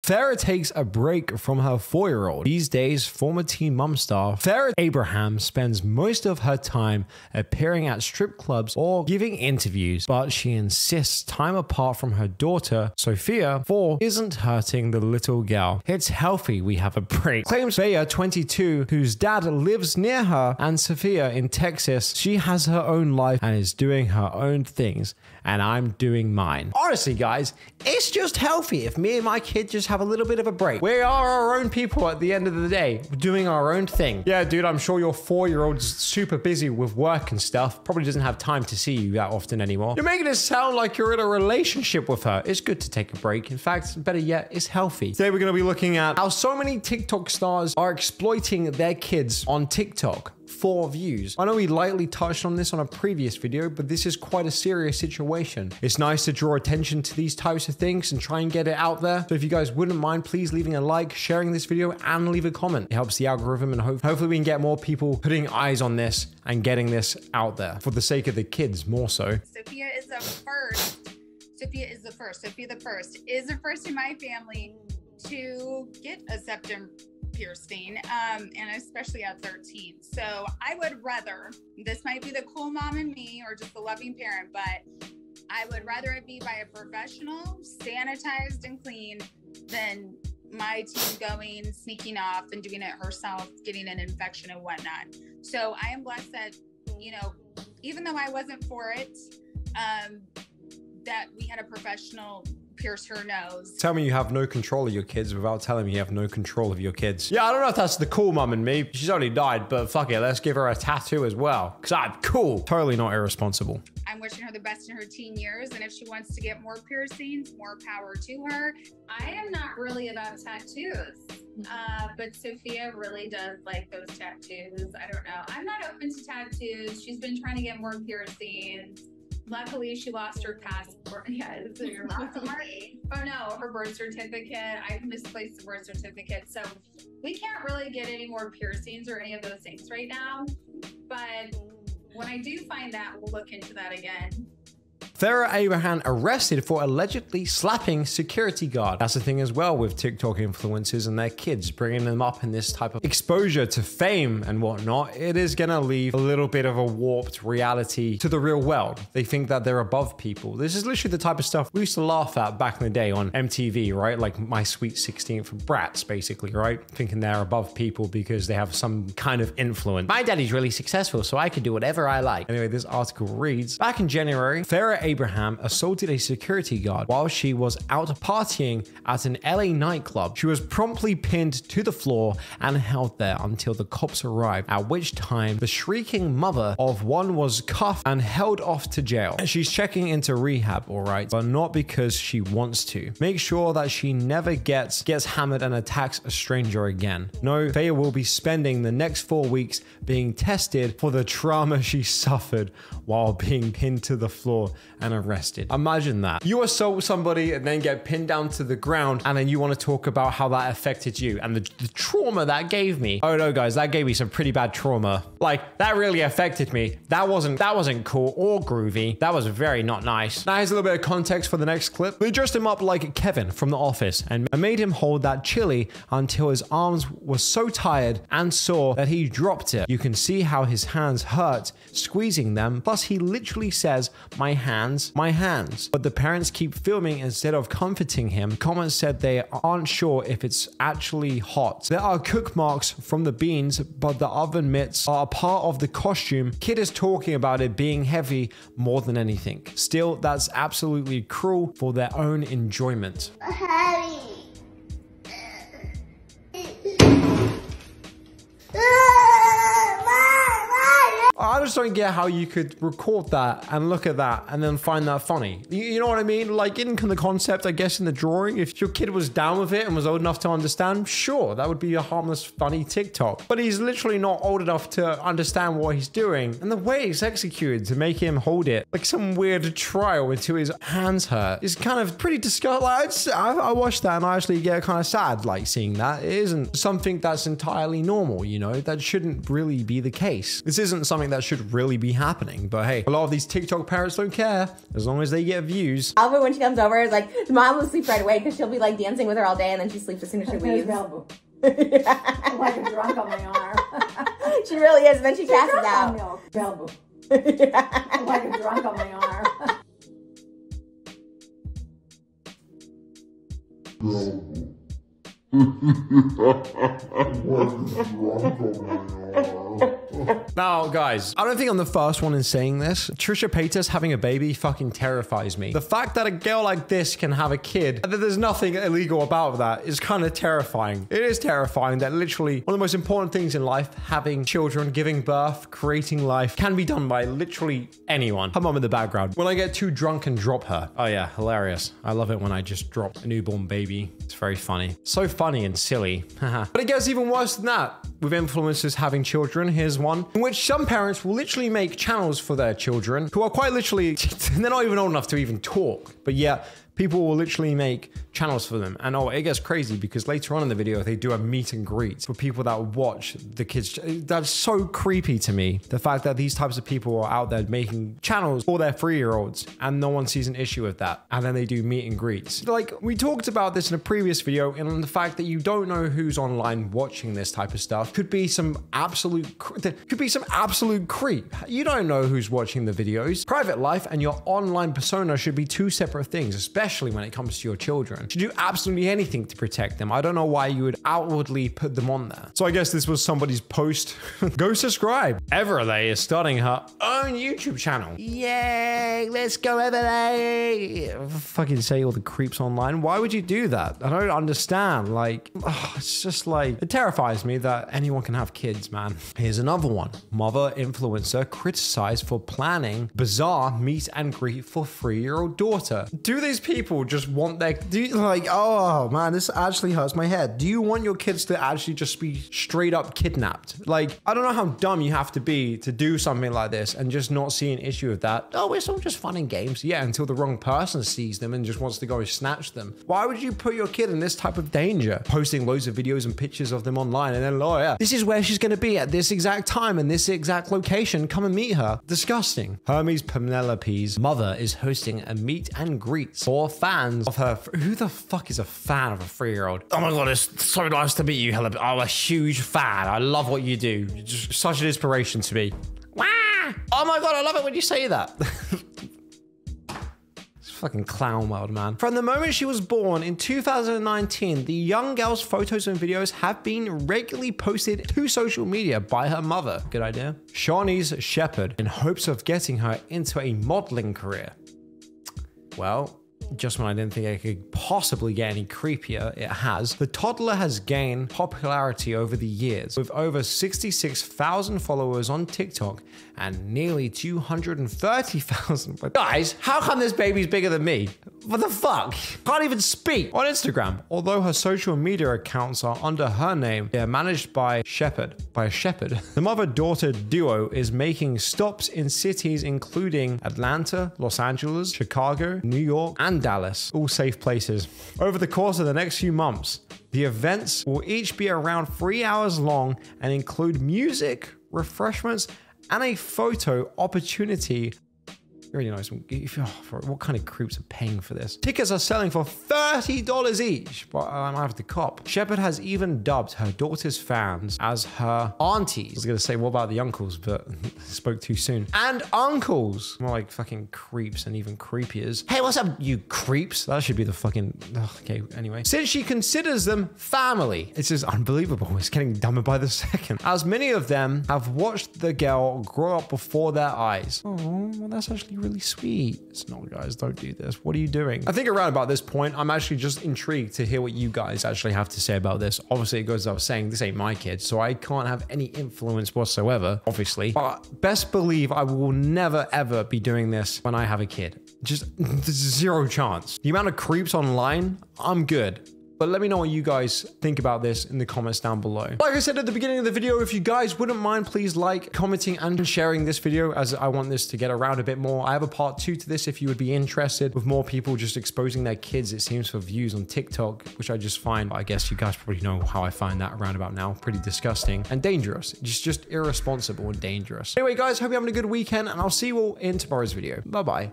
Farah takes a break from her 4-year-old. These days, former Teen Mum star Farah Abraham spends most of her time appearing at strip clubs or giving interviews, but she insists time apart from her daughter, Sophia, 4, isn't hurting the little girl. It's healthy we have a break, claims Farah, 22, whose dad lives near her, and Sophia in Texas. She has her own life and is doing her own things, and I'm doing mine. Honestly, guys, it's just healthy if me and my kid just have a little bit of a break. We are our own people at the end of the day, doing our own thing. Yeah, dude, I'm sure your 4-year-old's super busy with work and stuff. Probably doesn't have time to see you that often anymore. You're making it sound like you're in a relationship with her. It's good to take a break. In fact, better yet, it's healthy. Today, we're going to be looking at how so many TikTok stars are exploiting their kids on TikTok for views. I know we lightly touched on this on a previous video, but this is quite a serious situation. It's nice to draw attention to these types of things and try and get it out there. So if you guys wouldn't mind, please leaving a like, sharing this video, and leave a comment. It helps the algorithm, and hopefully we can get more people putting eyes on this and getting this out there for the sake of the kids more so. Sophia is the first. Sophia the first is the first in my family to get a septum piercing, and especially at 13. So I would rather, this might be the cool mom in me or just a loving parent, but I would rather it be by a professional, sanitized and clean, than my teen going, sneaking off and doing it herself, getting an infection and whatnot. So I am blessed that, you know, even though I wasn't for it, that we had a professional pierce her nose. Tell me you have no control of your kids without telling me you have no control of your kids. Yeah, I don't know if that's the cool mum in me. She's only died, but fuck it, let's give her a tattoo as well, because I'm cool. Totally not irresponsible. I'm wishing her the best in her teen years, and if she wants to get more piercings, more power to her. I am not really about tattoos, but Sophia really does like those tattoos. I don't know. I'm not open to tattoos. She's been trying to get more piercings. Luckily, she lost her passport. Yeah, it's your passport. Oh no, her birth certificate. I misplaced the birth certificate. So we can't really get any more piercings or any of those things right now. But when I do find that, we'll look into that again. Farah Abraham arrested for allegedly slapping security guard. That's the thing as well with TikTok influencers and their kids, bringing them up in this type of exposure to fame and whatnot. It is going to leave a little bit of a warped reality to the real world. They think that they're above people. This is literally the type of stuff we used to laugh at back in the day on MTV, right? Like My Sweet 16th Brats, basically, right? Thinking they're above people because they have some kind of influence. My daddy's really successful, so I can do whatever I like. Anyway, this article reads, back in January, Farah Abraham assaulted a security guard while she was out partying at an LA nightclub. She was promptly pinned to the floor and held there until the cops arrived, at which time the shrieking mother of one was cuffed and held off to jail. She's checking into rehab, all right, but not because she wants to. Make sure that she never gets hammered and attacks a stranger again. No, Faye will be spending the next 4 weeks being tested for the trauma she suffered while being pinned to the floor and arrested. Imagine that. You assault somebody and then get pinned down to the ground, and then you want to talk about how that affected you and the trauma that gave me. Oh no, guys, that gave me some pretty bad trauma. Like, that really affected me. That wasn't cool or groovy. That was very not nice. Now here's a little bit of context for the next clip. They dressed him up like Kevin from The Office and made him hold that chili until his arms were so tired and sore that he dropped it. You can see how his hands hurt squeezing them. Plus, he literally says, my hands, my hands. But the parents keep filming instead of comforting him. Comments said they aren't sure if it's actually hot. There are cook marks from the beans, but the oven mitts are a part of the costume. Kid is talking about it being heavy more than anything. Still, that's absolutely cruel for their own enjoyment. I just don't get how you could record that and look at that and then find that funny. You know what I mean? Like, in the concept, I guess, in the drawing, if your kid was down with it and was old enough to understand, sure, that would be a harmless, funny TikTok. But he's literally not old enough to understand what he's doing. And the way it's executed to make him hold it like some weird trial until his hands hurt is kind of pretty disgusting. Like, I watched that and I actually get kind of sad, like, seeing that. It isn't something that's entirely normal, you know? That shouldn't really be the case. This isn't something that should should really be happening. But hey, a lot of these TikTok parents don't care as long as they get views. Alba, when she comes over, is like, the mom will sleep right away because she'll be like dancing with her all day and then she sleeps as soon as she leaves. Yeah. I'm like a drunk on my arm. She really is. And then she passes out. Milk. Belboo. Yeah. I'm like a drunk on my arm. Now, guys, I don't think I'm the first one in saying this. Trisha Paytas having a baby fucking terrifies me. The fact that a girl like this can have a kid and that there's nothing illegal about that is kind of terrifying. It is terrifying that literally one of the most important things in life, having children, giving birth, creating life, can be done by literally anyone. Her mom in the background. When I get too drunk and drop her. Oh yeah, hilarious. I love it when I just drop a newborn baby. It's very funny. So funny and silly. But it gets even worse than that. With influencers having children, here's one in which some parents will literally make channels for their children who are quite literally, they're not even old enough to even talk, but yet people will literally make channels for them. And oh, it gets crazy because later on in the video, they do a meet and greet for people that watch the kids. That's so creepy to me. The fact that these types of people are out there making channels for their 3-year-olds and no one sees an issue with that. And then they do meet and greets. Like we talked about this in a previous video, and the fact that you don't know who's online watching this type of stuff could be some absolute creep. You don't know who's watching the videos. Private life and your online persona should be two separate things, especially when it comes to your children. To do absolutely anything to protect them. I don't know why you would outwardly put them on there. So I guess this was somebody's post. Go subscribe. Everlay is starting her own YouTube channel. Yay, let's go Everlay. Fucking say all the creeps online. Why would you do that? I don't understand. Like, it's just like, it terrifies me that anyone can have kids, man. Here's another one. Mother influencer criticized for planning bizarre meet and greet for 3-year-old daughter. Do these people just want their, like, oh man, this actually hurts my head. Do you want your kids to actually just be straight up kidnapped? Like, I don't know how dumb you have to be to do something like this and just not see an issue with that. Oh, it's all just fun and games. Yeah, until the wrong person sees them and just wants to go and snatch them. Why would you put your kid in this type of danger? Posting loads of videos and pictures of them online and then, oh yeah, this is where she's going to be at this exact time and this exact location. Come and meet her. Disgusting. Hermes Penelope's mother is hosting a meet and greet for fans of her. Who the fuck is a fan of a 3-year-old? Oh my god, it's so nice to meet you, Helen. I'm a huge fan. I love what you do. You're just such an inspiration to me. Wah! Oh my god, I love it when you say that. It's fucking clown world, man. From the moment she was born in 2019, the young girl's photos and videos have been regularly posted to social media by her mother. Good idea. Shawnee's Shepherd in hopes of getting her into a modeling career. Well, just when I didn't think it could possibly get any creepier, it has. The toddler has gained popularity over the years, with over 66,000 followers on TikTok and nearly 230,000. Guys, how come this baby's bigger than me? What the fuck? Can't even speak on Instagram. Although her social media accounts are under her name, they are managed by a shepherd. The mother-daughter duo is making stops in cities including Atlanta, Los Angeles, Chicago, New York, and Dallas, all safe places. Over the course of the next few months, the events will each be around 3 hours long and include music, refreshments, and a photo opportunity. Really nice. What kind of creeps are paying for this? Tickets are selling for $30 each, but I might have to cop. Shepherd has even dubbed her daughter's fans as her aunties. I was gonna say, what about the uncles? But spoke too soon. And uncles. More like fucking creeps and even creepiers. Hey, what's up, you creeps? That should be the fucking... Okay, anyway. Since she considers them family. It's just unbelievable. It's getting dumber by the second. As many of them have watched the girl grow up before their eyes. Oh, well, that's actually really sweet. It's not, guys, don't do this. What are you doing? I think around about this point, I'm actually just intrigued to hear what you guys actually have to say about this. Obviously, it goes without saying, this ain't my kid, so I can't have any influence whatsoever, obviously. But best believe I will never, ever be doing this when I have a kid. Just zero chance. The amount of creeps online, I'm good. But let me know what you guys think about this in the comments down below. Like I said at the beginning of the video, if you guys wouldn't mind, please like, commenting, and sharing this video, as I want this to get around a bit more. I have a part 2 to this if you would be interested, with more people just exposing their kids, it seems, for views on TikTok, which I just find, I guess you guys probably know how I find that around about now, pretty disgusting and dangerous. Just irresponsible and dangerous. Anyway, guys, hope you're having a good weekend, and I'll see you all in tomorrow's video. Bye-bye.